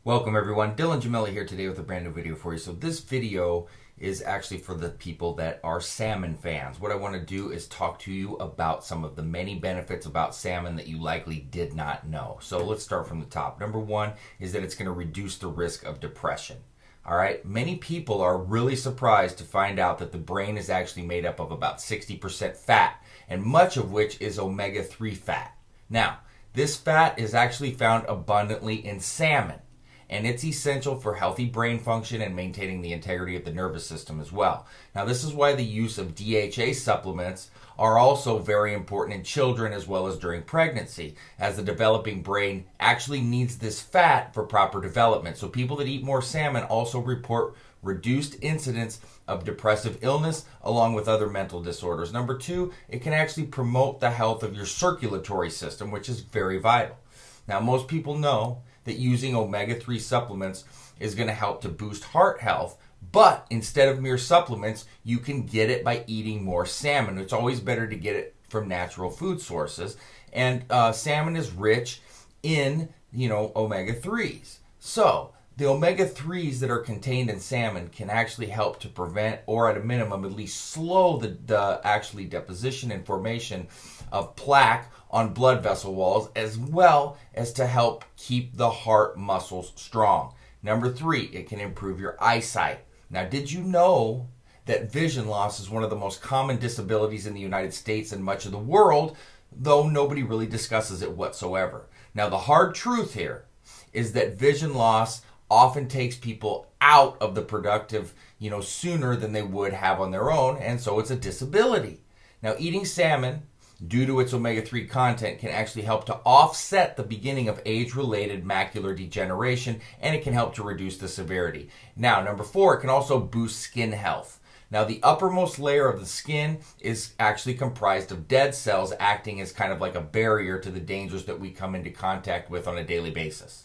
Welcome everyone, Dylan Gemelli here today with a brand new video for you. So this video is actually for the people that are salmon fans. What I want to do is talk to you about some of the many benefits about salmon that you likely did not know. So let's start from the top. Number one is that it's going to reduce the risk of depression. All right, many people are really surprised to find out that the brain is actually made up of about 60% fat, and much of which is omega-3 fat. Now, this fat is actually found abundantly in salmon, and it's essential for healthy brain function and maintaining the integrity of the nervous system as well. Now, this is why the use of DHA supplements are also very important in children as well as during pregnancy, as the developing brain actually needs this fat for proper development. So people that eat more salmon also report reduced incidence of depressive illness along with other mental disorders. Number two, it can actually promote the health of your circulatory system, which is very vital. Now, most people know that using omega-3 supplements is going to help to boost heart health, but instead of mere supplements, you can get it by eating more salmon. It's always better to get it from natural food sources, and salmon is rich in, omega-3s. So the omega-3s that are contained in salmon can actually help to prevent, or at a minimum, at least slow the actually deposition and formation of plaque on blood vessel walls, as well as to help keep the heart muscles strong. Number three, it can improve your eyesight. Now, did you know that vision loss is one of the most common disabilities in the United States and much of the world, though nobody really discusses it whatsoever? Now, the hard truth here is that vision loss often takes people out of the productive, sooner than they would have on their own, and so it's a disability. Now, eating salmon, due to its omega-3 content, can actually help to offset the beginning of age-related macular degeneration, and it can help to reduce the severity. Now, number four, it can also boost skin health. Now, the uppermost layer of the skin is actually comprised of dead cells acting as kind of like a barrier to the dangers that we come into contact with on a daily basis.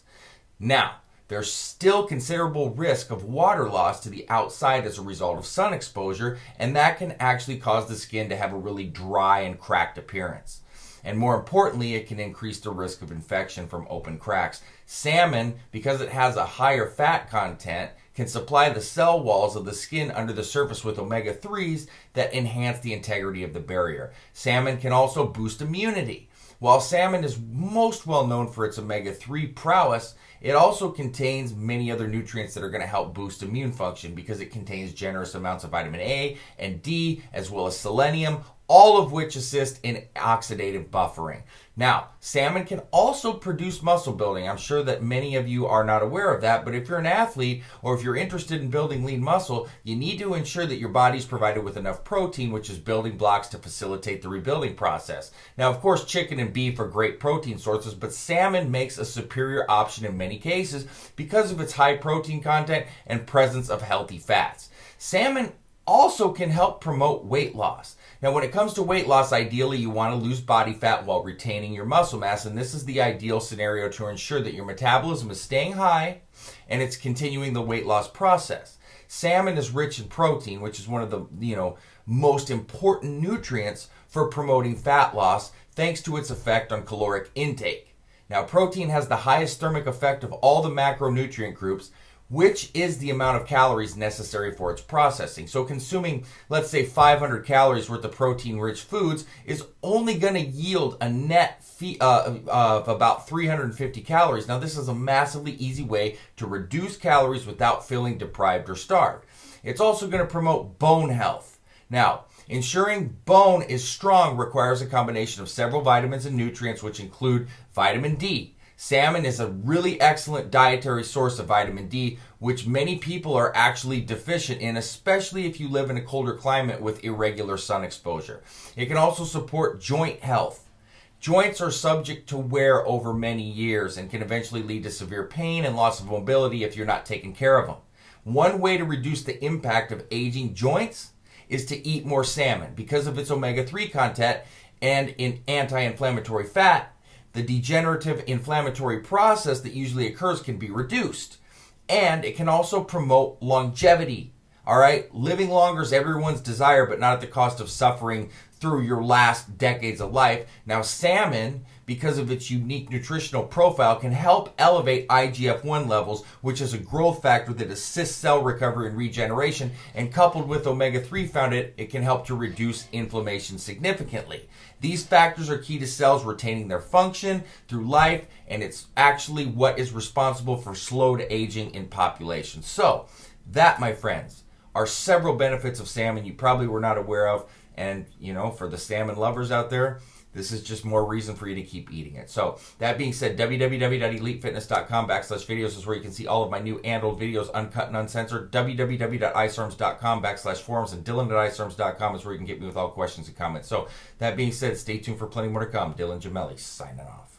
Now, there's still considerable risk of water loss to the outside as a result of sun exposure, and that can actually cause the skin to have a really dry and cracked appearance. And more importantly, it can increase the risk of infection from open cracks. Salmon, because it has a higher fat content, can supply the cell walls of the skin under the surface with omega-3s that enhance the integrity of the barrier. Salmon can also boost immunity. While salmon is most well known for its omega-3 prowess, it also contains many other nutrients that are going to help boost immune function because it contains generous amounts of vitamin A and D, as well as selenium, all of which assist in oxidative buffering. Now, salmon can also produce muscle building. I'm sure that many of you are not aware of that, but if you're an athlete or if you're interested in building lean muscle, you need to ensure that your body's provided with enough protein, which is building blocks to facilitate the rebuilding process. Now, of course, chicken and beef are great protein sources, but salmon makes a superior option in many cases because of its high protein content and presence of healthy fats. Salmon also can help promote weight loss. Now, when it comes to weight loss, ideally you want to lose body fat while retaining your muscle mass, and this is the ideal scenario to ensure that your metabolism is staying high and it's continuing the weight loss process. Salmon is rich in protein, which is one of the most important nutrients for promoting fat loss, thanks to its effect on caloric intake. Now, protein has the highest thermic effect of all the macronutrient groups, which is the amount of calories necessary for its processing. So consuming, let's say, 500 calories worth of protein-rich foods is only going to yield a net of about 350 calories. Now, this is a massively easy way to reduce calories without feeling deprived or starved. It's also going to promote bone health. Now, ensuring bone is strong requires a combination of several vitamins and nutrients, which include vitamin D. Salmon is a really excellent dietary source of vitamin D, which many people are actually deficient in, especially if you live in a colder climate with irregular sun exposure. It can also support joint health. Joints are subject to wear over many years and can eventually lead to severe pain and loss of mobility if you're not taking care of them. One way to reduce the impact of aging joints is to eat more salmon. Because of its omega-3 content and in anti-inflammatory fat, the degenerative inflammatory process that usually occurs can be reduced. And it can also promote longevity. All right? Living longer is everyone's desire, but not at the cost of suffering through your last decades of life. Now, salmon, because of its unique nutritional profile, can help elevate IGF-1 levels, which is a growth factor that assists cell recovery and regeneration, and coupled with omega-3 found in it, it can help to reduce inflammation significantly. These factors are key to cells retaining their function through life, and it's actually what is responsible for slowed aging in populations. So, that, my friends, are several benefits of salmon you probably were not aware of, and, you know, for the salmon lovers out there, this is just more reason for you to keep eating it. So, that being said, www.elitefitness.com/videos is where you can see all of my new and old videos, uncut and uncensored. www.iserms.com/forums, and dylan@iserms.com is where you can get me with all questions and comments. So, that being said, stay tuned for plenty more to come. Dylan Gemelli, signing off.